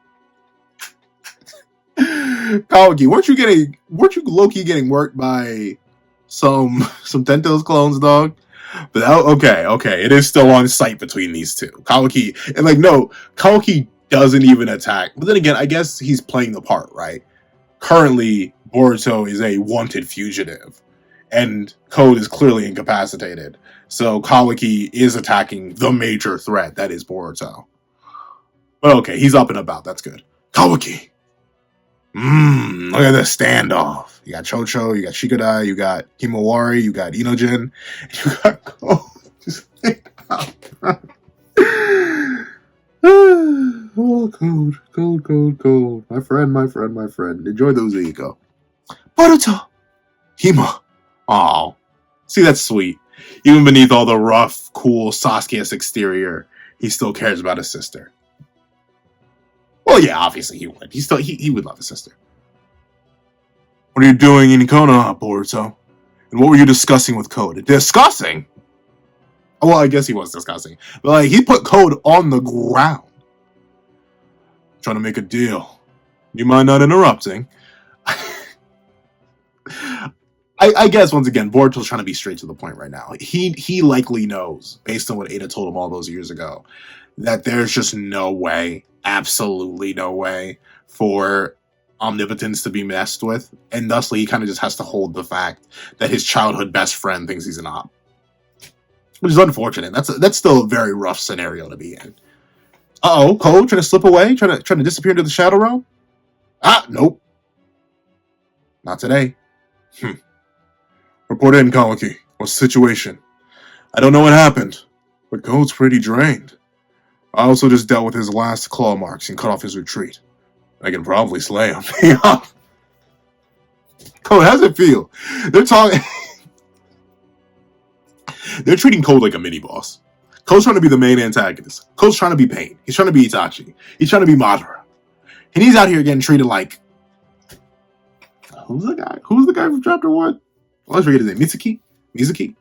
Kawaki, weren't you low-key getting worked by some 10 tails clones, dog? But okay. It is still on site between these two. Kawaki, and like, no, Kawaki doesn't even attack. But then again, I guess he's playing the part, right? Currently, Boruto is a wanted fugitive, and Code is clearly incapacitated. So Kawaki is attacking the major threat that is Boruto. But okay, he's up and about. That's good. Kawaki. Look at this standoff. You got Chocho, you got Shikadai, you got Himawari, you got Inojin, you got Code. Just think about oh, Code. My friend. Enjoy those Uzuhiko. Boruto. Hima. Oh, see, that's sweet. Even beneath all the rough, cool Sasuke-esque exterior, he still cares about his sister. Well, yeah, obviously he would. He would love his sister. What are you doing in Konoha, Boruto? And what were you discussing with Code? Discussing? Well, I guess he was discussing. But like, he put Code on the ground. Trying to make a deal. You mind not interrupting? I guess, once again, Boruto's trying to be straight to the point right now. He likely knows, based on what Ada told him all those years ago, that there's just no way, absolutely no way, for omnipotence to be messed with, and thusly he kind of just has to hold the fact that his childhood best friend thinks he's an op. Which is unfortunate. That's still a very rough scenario to be in. Uh-oh, Code trying to slip away? Trying to disappear into the Shadow Realm? Ah, nope. Not today. Report in, Kawaki. What's the situation? I don't know what happened, but Code's pretty drained. I also just dealt with his last claw marks and cut off his retreat. I can probably slay him. Code, how's it feel? They're talking... They're treating Code like a mini-boss. Code's trying to be the main antagonist. Code's trying to be Pain. He's trying to be Itachi. He's trying to be Madara. And he's out here getting treated like... Who's the guy? Who's the guy from Chapter 1? Let's forget his name. Mizuki?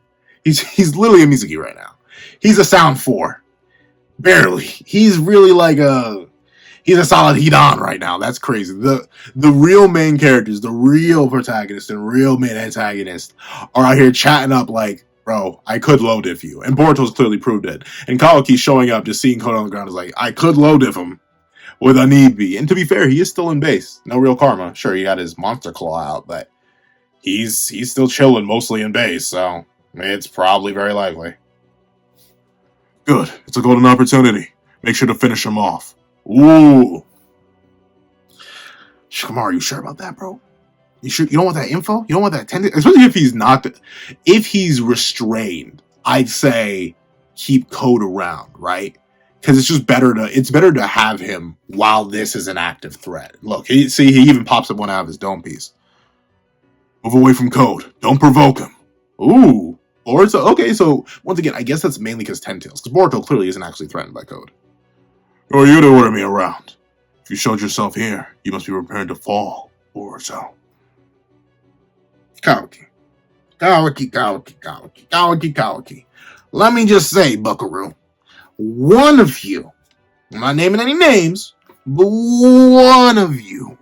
He's literally a Mizuki right now. He's a Sound 4. Barely. He's really like a... He's a solid Hidan right now. That's crazy. The real main characters, the real protagonist and real main antagonist are out here chatting up like, bro, I could low diff you. And Boruto's clearly proved it. And Kawaki's showing up, just seeing Code on the ground is like, I could low diff him with a need be. And to be fair, he is still in base. No real karma. Sure, he got his monster claw out, but he's still chilling mostly in base, so it's probably very likely. Good. It's a golden opportunity. Make sure to finish him off. Ooh. Shikamaru, you sure about that, bro? You sure? You don't want that info? You don't want that tendency? Especially if he's not... If he's restrained, I'd say keep Code around, right? Because it's just better to have him while this is an active threat. Look, he even pops up one out of his dome piece. Move away from Code. Don't provoke him. Ooh. Boruto? Okay, so once again, I guess that's mainly because Ten Tails. Because Boruto clearly isn't actually threatened by Code. Who are you to order me around? If you showed yourself here, you must be prepared to fall, Boruto. Kawaki. Let me just say, Buckaroo, one of you, I'm not naming any names, but one of you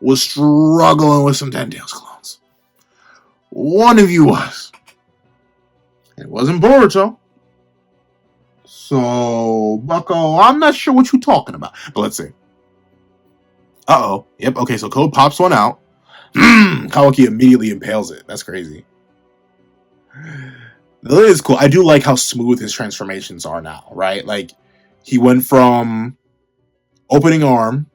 was struggling with some Ten Tails clones. One of you was. It wasn't Boruto. So, Bucko, I'm not sure what you're talking about. But let's see. Uh-oh. Yep, okay, so Code pops one out. Kawaki immediately impales it. That's crazy. That is cool. I do like how smooth his transformations are now, right? Like, he went from opening arm,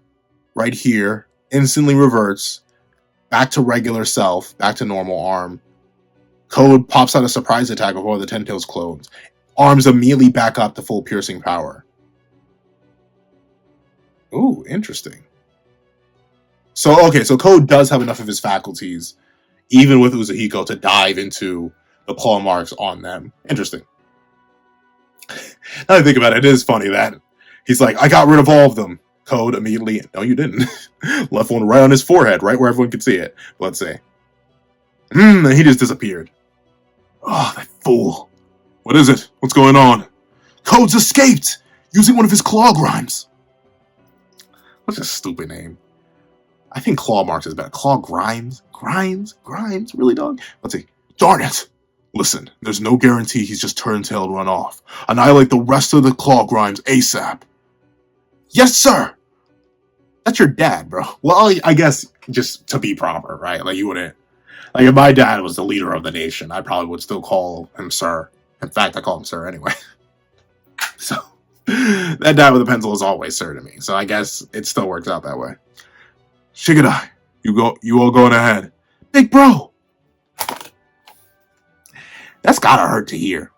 right here, instantly reverts, back to regular self, back to normal arm. Code pops out a surprise attack with one of the Ten Tails clones. Arms immediately back up to full piercing power. Ooh, interesting. So, okay, so Code does have enough of his faculties, even with Uzuhiko, to dive into the claw marks on them. Interesting. Now I think about it, it is funny that he's like, I got rid of all of them. Code immediately, no you didn't. Left one right on his forehead, right where everyone could see it. Let's see. And he just disappeared. Oh, that fool. What is it? What's going on? Code's escaped! Using one of his claw grimes. What's a stupid name? I think claw marks is better. Claw grimes? Grimes? Really, dog? Let's see. Darn it! Listen, there's no guarantee he's just turned tail and run off. Annihilate the rest of the claw grimes ASAP. Yes, sir! That's your dad, bro. Well, I guess just to be proper, right? Like, you wouldn't... Like, if my dad was the leader of the nation, I probably would still call him sir. In fact, I call him sir anyway. So that guy with a pencil is always sir to me. So I guess it still works out that way. Shigadai, you all going ahead. Big bro. That's gotta hurt to hear.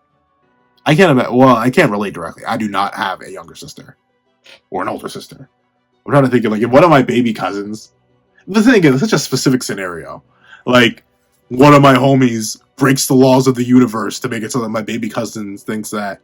I can't relate directly. I do not have a younger sister or an older sister. I'm trying to think of like if one of my baby cousins. The thing is, it's such a specific scenario. Like one of my homies breaks the laws of the universe to make it so that my baby cousin thinks that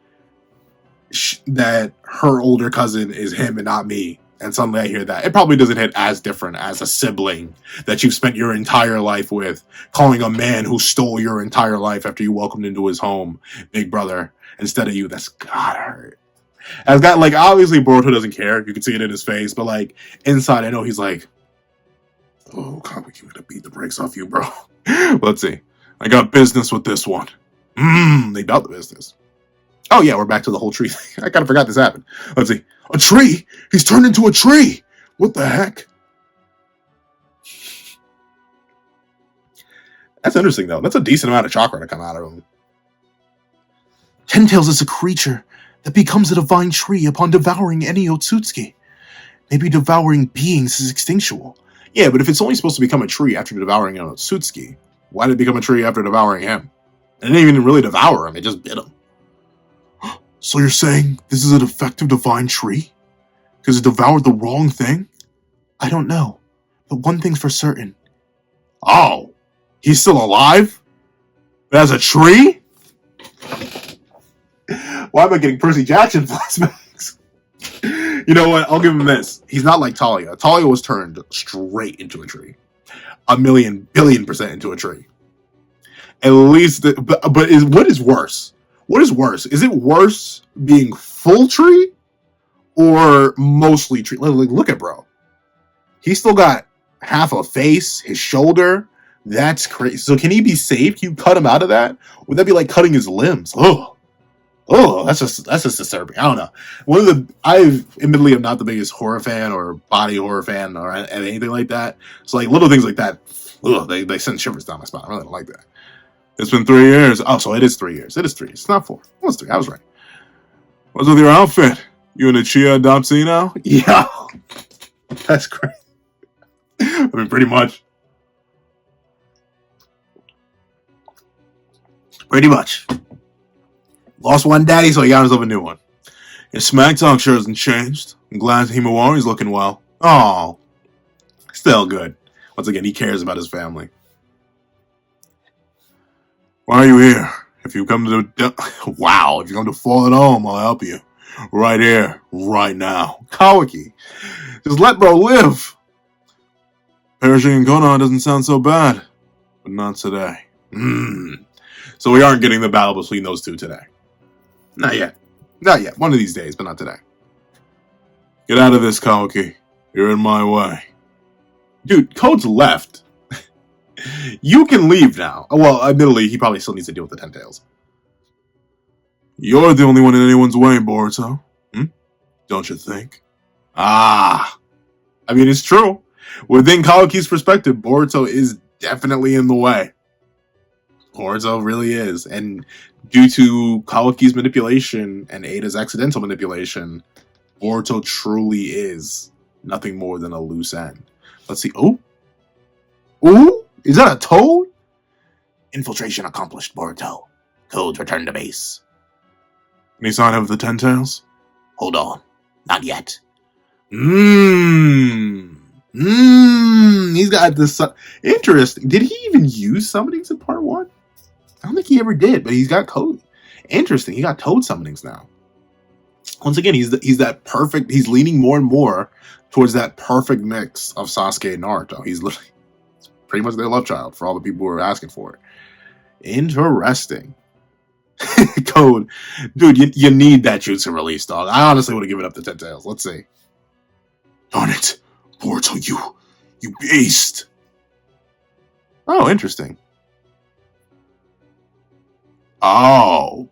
that her older cousin is him and not me. And suddenly I hear that. It probably doesn't hit as different as a sibling that you've spent your entire life with, calling a man who stole your entire life after you welcomed into his home, big brother, instead of you. That's gotta hurt. As got like obviously Boruto doesn't care. You can see it in his face, but like inside I know he's like, oh Kawaki, I'm gonna beat the brakes off you, bro. Let's see. I got business with this one. They got the business. Oh yeah, we're back to the whole tree thing. I kind of forgot this happened. Let's see. A tree? He's turned into a tree! What the heck? That's interesting though. That's a decent amount of chakra to come out of him. Ten-Tails is a creature that becomes a divine tree upon devouring any Otsutsuki. Maybe devouring beings is instinctual. Yeah, but if it's only supposed to become a tree after devouring an Otsutsuki, why did it become a tree after devouring him? It didn't even really devour him, it just bit him. So you're saying this is a defective divine tree? Because it devoured the wrong thing? I don't know, but one thing's for certain. Oh, he's still alive? As a tree? Why am I getting Percy Jackson flashbacks? You know what? I'll give him this. He's not like Talia. Talia was turned straight into a tree. 1,000,000,000,000% into a tree. At least, what is worse? What is worse? Is it worse being full tree or mostly tree? Like, look at bro. He's still got half a face, his shoulder. That's crazy. So can he be saved? Can you cut him out of that? Would that be like cutting his limbs? Oh, that's just disturbing. I don't know. I admittedly am not the biggest horror fan or body horror fan or anything like that. So like little things like that, they send shivers down my spine. I really don't like that. It's been 3 years. Oh, so it is 3 years. It is 3 years. It's not 4. It was 3. I was right. What's with your outfit? You and a Chia adoptee now? Yeah. That's great. I mean, pretty much. Pretty much. Lost one daddy, so he got himself a new one. Your smack talk sure hasn't changed. I'm glad Himawari's looking well. Oh. Still good. Once again, he cares about his family. Why are you here? If you come to if you come to Fallen Home, I'll help you. Right here, right now. Kawaki. Just let bro live. Perishing in Konoha doesn't sound so bad. But not today. So we aren't getting the battle between those two today. Not yet. Not yet. One of these days, but not today. Get out of this, Kawaki. You're in my way. Dude, Code's left. You can leave now. Well, admittedly, he probably still needs to deal with the Ten-Tails. You're the only one in anyone's way, Boruto. Don't you think? I mean, it's true. Within Kawaki's perspective, Boruto is definitely in the way. Boruto really is. And due to Kawaki's manipulation and Ada's accidental manipulation, Boruto truly is nothing more than a loose end. Let's see. Oh? Is that a toad? Infiltration accomplished, Boruto. Codes return to base. Any sign of the Ten-Tails? Hold on. Not yet. He's got this. Interesting. Did he even use summonings in part 1? I don't think he ever did, but he's got code. Interesting. He got toad summonings now. Once again, he's that perfect. He's leaning more and more towards that perfect mix of Sasuke and Naruto. He's literally pretty much their love child for all the people who are asking for it. Interesting. Code. Dude, you need that jutsu release, dog. I honestly would have given up the Ten-Tails. Let's see. Darn it. Boruto, you beast. Oh, interesting. Oh.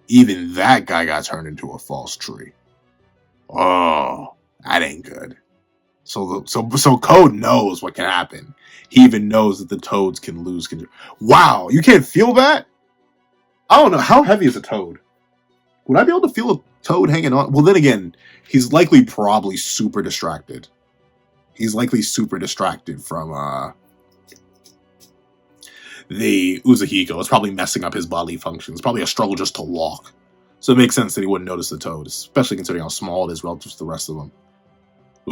Even that guy got turned into a false tree. Oh, that ain't good. So Code knows what can happen. He even knows that the toads can lose control. Wow, you can't feel that? I don't know. How heavy is a toad? Would I be able to feel a toad hanging on? Well, then again, he's likely probably super distracted. He's likely super distracted from the Uzuhiko. It's probably messing up his bodily functions. Probably a struggle just to walk. So it makes sense that he wouldn't notice the toad, especially considering how small it is relative to the rest of them.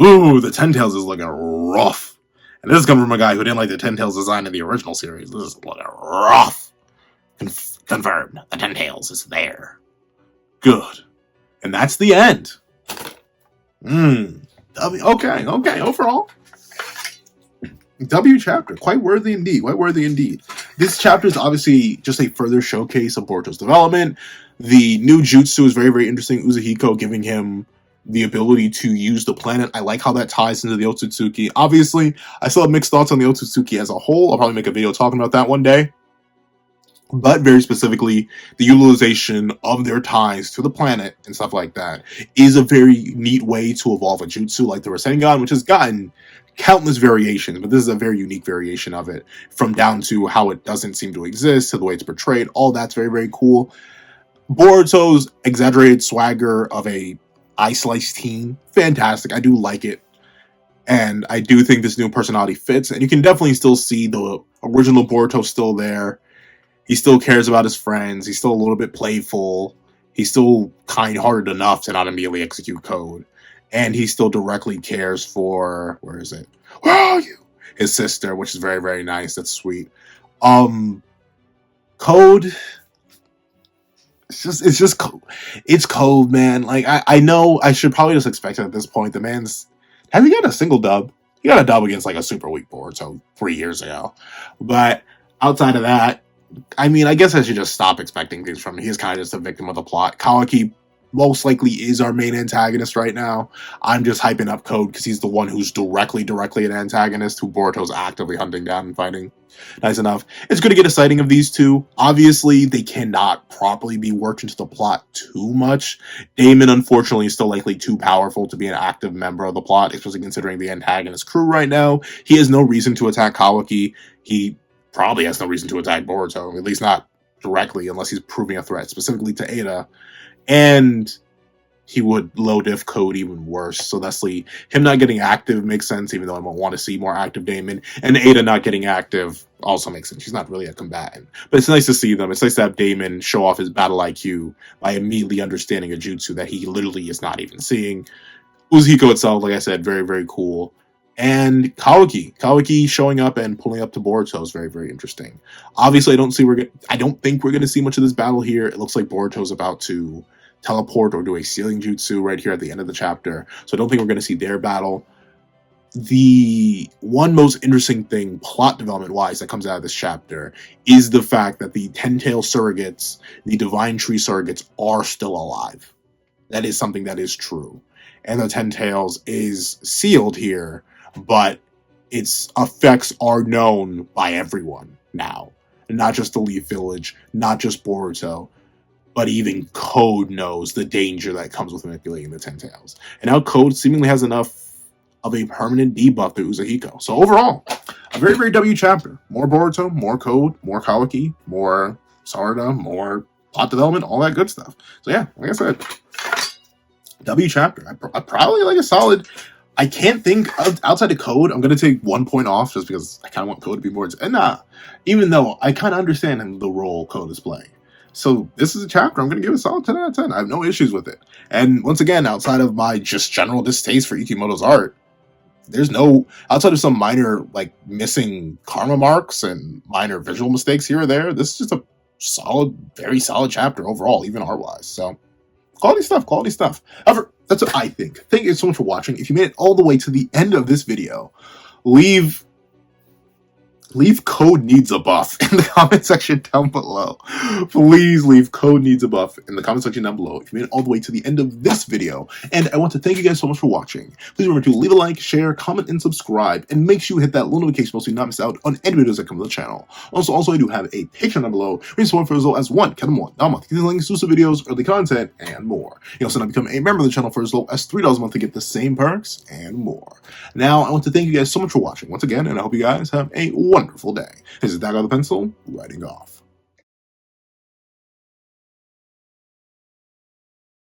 Ooh, the Ten Tails is looking rough. And this is coming from a guy who didn't like the Ten Tails design in the original series. This is looking rough. Confirmed. The Ten Tails is there. Good. And that's the end. Okay. Overall, W chapter. Quite worthy indeed. This chapter is obviously just a further showcase of Boruto's development. The new jutsu is very, very interesting. Uzuhiko giving him the ability to use the planet. I like how that ties into the Otsutsuki. Obviously, I still have mixed thoughts on the Otsutsuki as a whole. I'll probably make a video talking about that one day. But very specifically, the utilization of their ties to the planet and stuff like that is a very neat way to evolve a jutsu like the Rasengan, which has gotten countless variations, but this is a very unique variation of it, from down to how it doesn't seem to exist to the way it's portrayed. All that's very, very cool. Boruto's exaggerated swagger of a ice slice team, fantastic. I do like it. And I do think this new personality fits. And you can definitely still see the original Boruto still there. He still cares about his friends. He's still a little bit playful. He's still kind-hearted enough to not immediately execute code. And he still directly cares for, where is it? Where are you? His sister, which is very, very nice. That's sweet. Code, it's code, man. Like, I know I should probably just expect it at this point. The man's, has he got a single dub? He got a dub against like a super weak board, so 3 years ago. But outside of that, I mean, I guess I should just stop expecting things from him. He's kind of just a victim of the plot. Kawaki most likely is our main antagonist right now. I'm just hyping up Code because he's the one who's directly an antagonist who Boruto's actively hunting down and fighting. Nice enough. It's good to get a sighting of these two. Obviously, they cannot properly be worked into the plot too much. Damon, unfortunately, is still likely too powerful to be an active member of the plot, especially considering the antagonist crew right now. He has no reason to attack Kawaki. He probably has no reason to attack Boruto, at least not directly, unless he's proving a threat specifically to Ada. And he would low diff Code even worse. So thusly, him not getting active makes sense, even though I don't want to see more active Damon. And Ada not getting active also makes sense. She's not really a combatant. But it's nice to see them. It's nice to have Damon show off his battle IQ by immediately understanding a jutsu that he literally is not even seeing. Uzuhiko itself, like I said, very, very cool. And Kawaki showing up and pulling up to Boruto is very, very interesting. Obviously, I don't think we're going to see much of this battle here. It looks like Boruto's about to teleport or do a sealing jutsu right here at the end of the chapter. So I don't think we're going to see their battle. The one most interesting thing, plot development-wise, that comes out of this chapter is the fact that the Ten-Tail surrogates, the Divine Tree surrogates, are still alive. That is something that is true. And the Ten-Tails is sealed here, but its effects are known by everyone now. Not just the Leaf Village, not just Boruto, but even Code knows the danger that comes with manipulating the Ten-Tails. And now Code seemingly has enough of a permanent debuff to Uzuhiko. So overall, a very, very W chapter. More Boruto, more Code, more Kawaki, more Sarada, more plot development, all that good stuff. So yeah, like I said, W chapter. I probably like a solid. I can't think of, outside of Code, I'm going to take 1 point off just because I kind of want Code to be more. And even though I kind of understand the role Code is playing. So this is a chapter I'm going to give a solid 10 out of 10. I have no issues with it. And once again, outside of my just general distaste for Ikimoto's art, there's no, outside of some minor, like, missing karma marks and minor visual mistakes here or there, this is just a solid, very solid chapter overall, even art-wise. So, quality stuff. However, that's what I think. Thank you so much for watching. If you made it all the way to the end of this video, leave Code needs a buff in the comment section down below. Please leave Code needs a buff in the comment section down below if you made it all the way to the end of this video. And I want to thank you guys so much for watching. Please remember to leave a like, share, comment, and subscribe. And make sure you hit that little notification bell so you not miss out on any videos that come to the channel. Also, I do have a Patreon down below where you support for as low as $1 a month. You can exclusive videos, early content, and more. You can also now become a member of the channel for as low as $3 a month to get the same perks and more. Now, I want to thank you guys so much for watching once again, and I hope you guys have a wonderful day. This is Dagger the Pencil, writing off.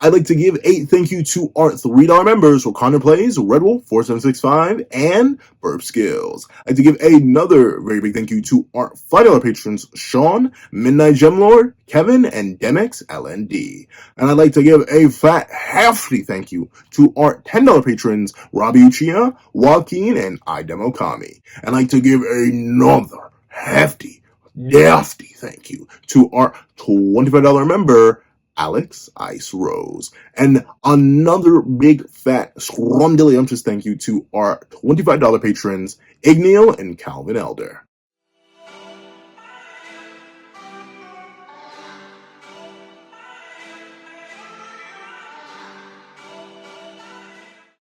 I'd like to give a thank you to our $3 members, Wakanda Plays, Red Wolf 4765, and Burp Skills. I'd like to give another very big thank you to our $5 patrons, Sean, Midnight Gemlord, Kevin, and Demex LND. And I'd like to give a fat, hefty thank you to our $10 patrons, Robbie Uchiha, Joaquin, and Idemokami. And I'd like to give another hefty, nasty thank you to our $25 member, Alex Ice Rose. And another big fat scrumdiddlyumptious thank you to our $25 patrons, Igneal and Calvin Elder.